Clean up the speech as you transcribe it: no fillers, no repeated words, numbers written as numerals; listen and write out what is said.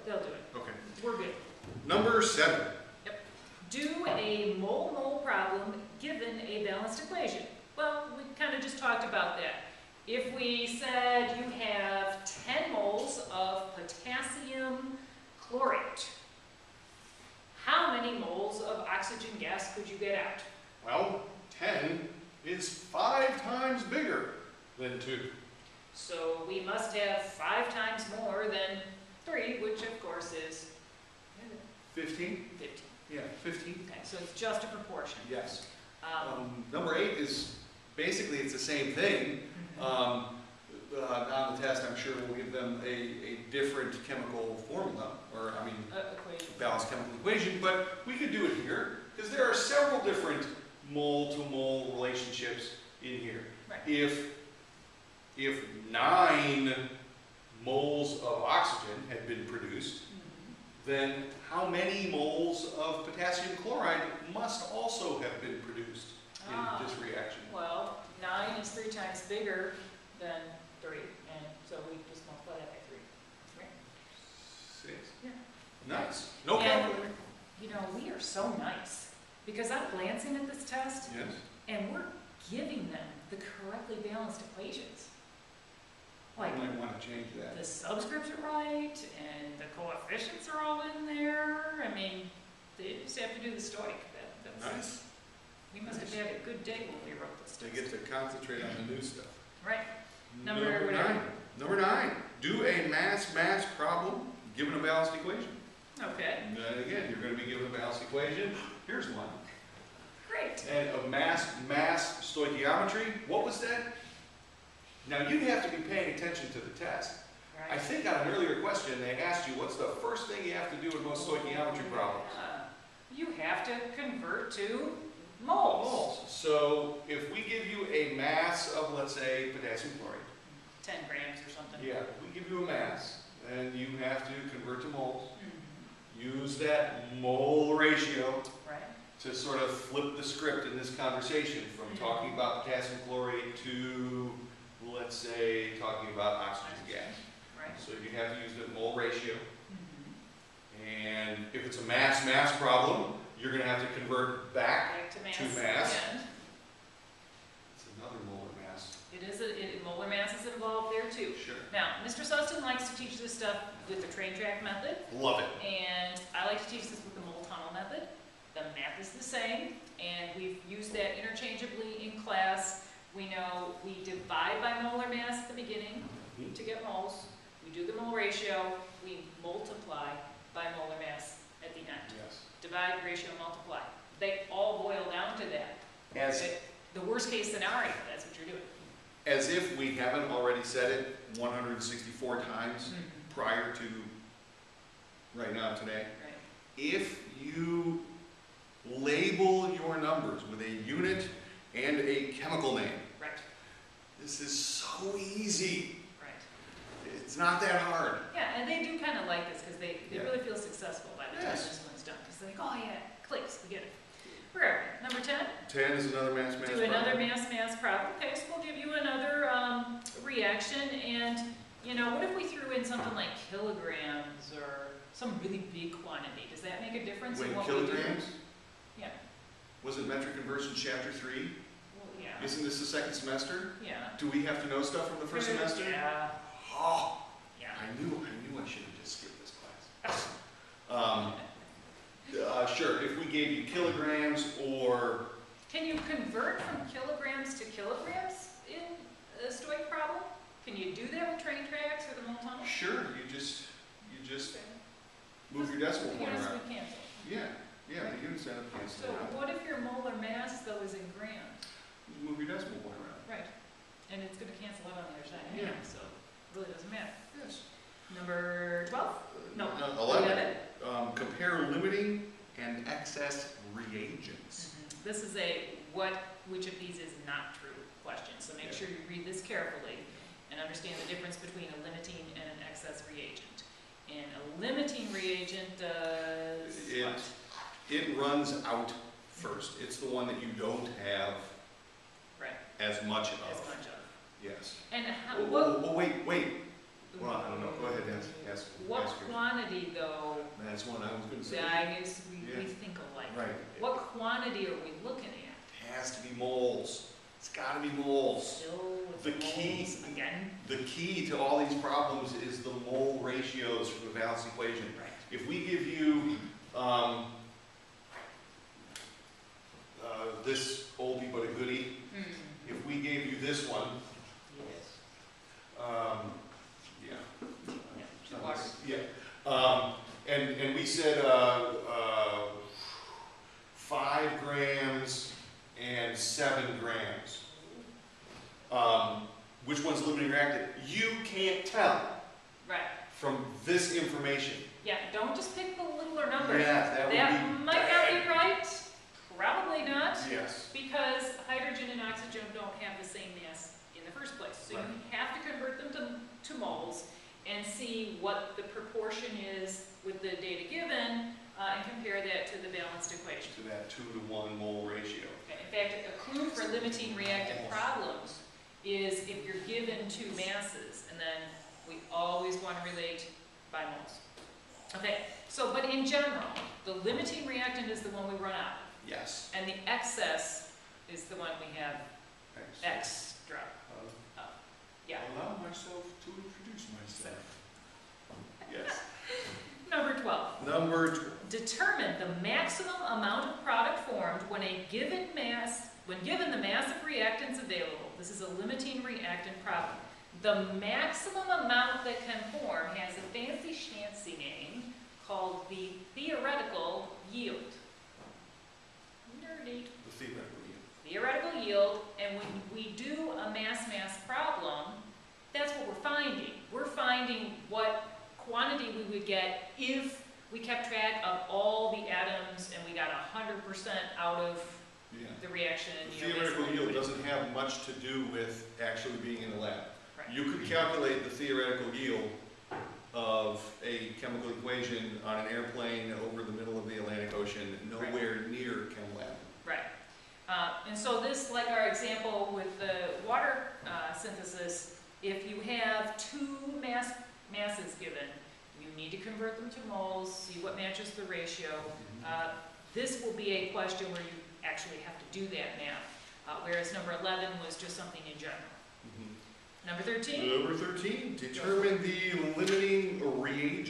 they'll do it. Okay. We're good. Number 7. Yep. Do a mole-mole problem given a balanced equation. Well, we kind of just talked about that. If we said you have 10 moles of potassium chlorate, how many moles of oxygen gas could you get out? Well, 10 is 5 times bigger than 2. So we must have 5 times more than 3, which of course is 15? 15. Yeah, 15. Okay, so it's just a proportion. Yes. Number 8 is basically it's the same thing. On the test, I'm sure we'll give them a different chemical formula, or I mean, equation. balanced chemical equation, but we could do it here because there are several different mole-to-mole relationships in here. Right. If 9 moles of oxygen had been produced, then how many moles of potassium chloride must also have been produced in this reaction? Well, 9 is 3 times bigger than 3, and so we just multiply that by 3. Right? 6. Yeah. Nice. No And, calculator. you know, we are so nice because I'm glancing at this test, Yes. and we're giving them the correctly balanced equations. Like, I might want to change that. the subscripts are right, and the coefficients are all in there. I mean, they just have to do the stoic. That's Nice. We must have had a good day when we wrote this They test. get to concentrate on the new stuff. Right. Number 9. Number 9. Do a mass problem given a balanced equation. Okay. And again, you're going to be given a balanced equation. Here's one. Great. And of mass stoichiometry. What was that? Now you'd have to be paying attention to the test. I Right. think on an earlier question they asked you what's the first thing you have to do in most stoichiometry problems. You have to convert to moles. Moles. So if we give you a mass of, let's say, potassium chloride. 10 grams or something. Yeah, if we give you a mass, then you have to convert to moles. Mhm. Use that mole ratio Right. to sort of flip the script in this conversation from talking about potassium chlorate to, let's say, talking about oxygen gas. Right. So you have to use the mole ratio. Mhm. And if it's a mass problem, you're going to have to convert back Back to mass. to mass. again. It's another molar mass. It is molar mass is involved there too. Sure. Now, Mr. Sustin likes to teach this stuff with the train track method, Love it. and I like to teach this with the mole tunnel method. The math is the same, and we've used that interchangeably in class. We know we divide by molar mass at the beginning to get moles. We do the mole ratio. We multiply by molar mass at the end. Yes. Divide, ratio, multiply. They all boil down to that. As, The worst case scenario, that's what you're doing. as if we haven't already said it 164 times prior to right now today. Right. If you label your numbers with a unit and a chemical name, Right. this is so easy. Right. It's not that hard. Yeah, and they do kind of like this because they Yeah. really feel successful by the time Yes. this one's done. Because they're like, oh yeah, clicks, we get it. Where are we? Number 10? 10 is another mass Do problem. another mass problem. Okay, so we'll give you another reaction. And, you know, what if we threw in something like kilograms or some really big quantity? Does that make a difference in Wait, what kilograms? we do? Yeah. Wasn't metric conversion chapter 3? Well, yeah. Isn't this the second semester? Yeah. Do we have to know stuff from the first semester? Yeah. Oh, Yeah. I knew I should have just skipped this class. Sure, if we gave you kilograms or... Can you convert from kilograms to kilograms in a stoic problem? Can you do that with train tracks or the mole tunnel? Sure, you just move your decimal point Units around. we cancel. Yeah, the units end up So canceling out. what if your molar mass though is in grams? Just move your decimal point around. Right. And it's going to cancel out on the other side Yeah. anyway, so it really doesn't matter. Yes. Number 12? No. 11. Compare limiting and excess reagents. This is which of these is not true question. So make sure you read this carefully and understand the difference between a limiting and an excess reagent. And a limiting reagent does what? It runs out first. It's the one that you don't have Right. as much of. As much of. Yes. And how, Oh, wait. Well, I don't know. Go ahead, ask what yours. quantity That's one I was gonna say. I guess we Yeah. think alike. Right. What quantity are we looking at? It has to be moles. It's gotta be moles. Still with The the key- moles again? The key to all these problems is the mole ratios for the balanced equation. Right. If we give you, this oldie but a goodie, if we gave you this one, Yes. yeah. Yeah, two waters. Yeah, and we said, 5 grams and 7 grams. Which one's limiting reactant? You can't tell Right. from this information. Yeah, don't just pick the littler number. Yeah, that would be might not be right, probably not, Yes. because hydrogen and oxygen don't have the same mass in the first place. So Right. you have to convert them to moles and see what the proportion is with the data given, and compare that to the balanced equation. To that 2-to-1 mole ratio. Okay, in fact, a clue for limiting reactant problems is if you're given two masses, and then we always want to relate by moles. Okay, so, but in general, the limiting reactant is the one we run out, Yes. and the excess is the one we have extra. Yeah. Allow myself to introduce myself. Yes. Number 12. Number 12. Determine the maximum amount of product formed when given the mass of reactants available. This is a limiting reactant problem. The maximum amount that can form has a fancy schmancy name called the theoretical yield. Nerdy. The theoretical yield. Theoretical yield, and when we do a mass-mass problem, that's what we're finding. We're finding what quantity we would get if we kept track of all the atoms and we got 100% out of Yeah. the reaction. The you know, theoretical basically. yield doesn't have much to do with actually being in the lab. Right. You could calculate the theoretical yield of a chemical equation on an airplane over the middle of the Atlantic Ocean, nowhere near Chem Lab. Right. And so this, like our example with the water synthesis, if you have two masses given, you need to convert them to moles, see what matches the ratio. This will be a question where you actually have to do that math, whereas number 11 was just something in general. Number 13? Number 13, determine the limiting reagent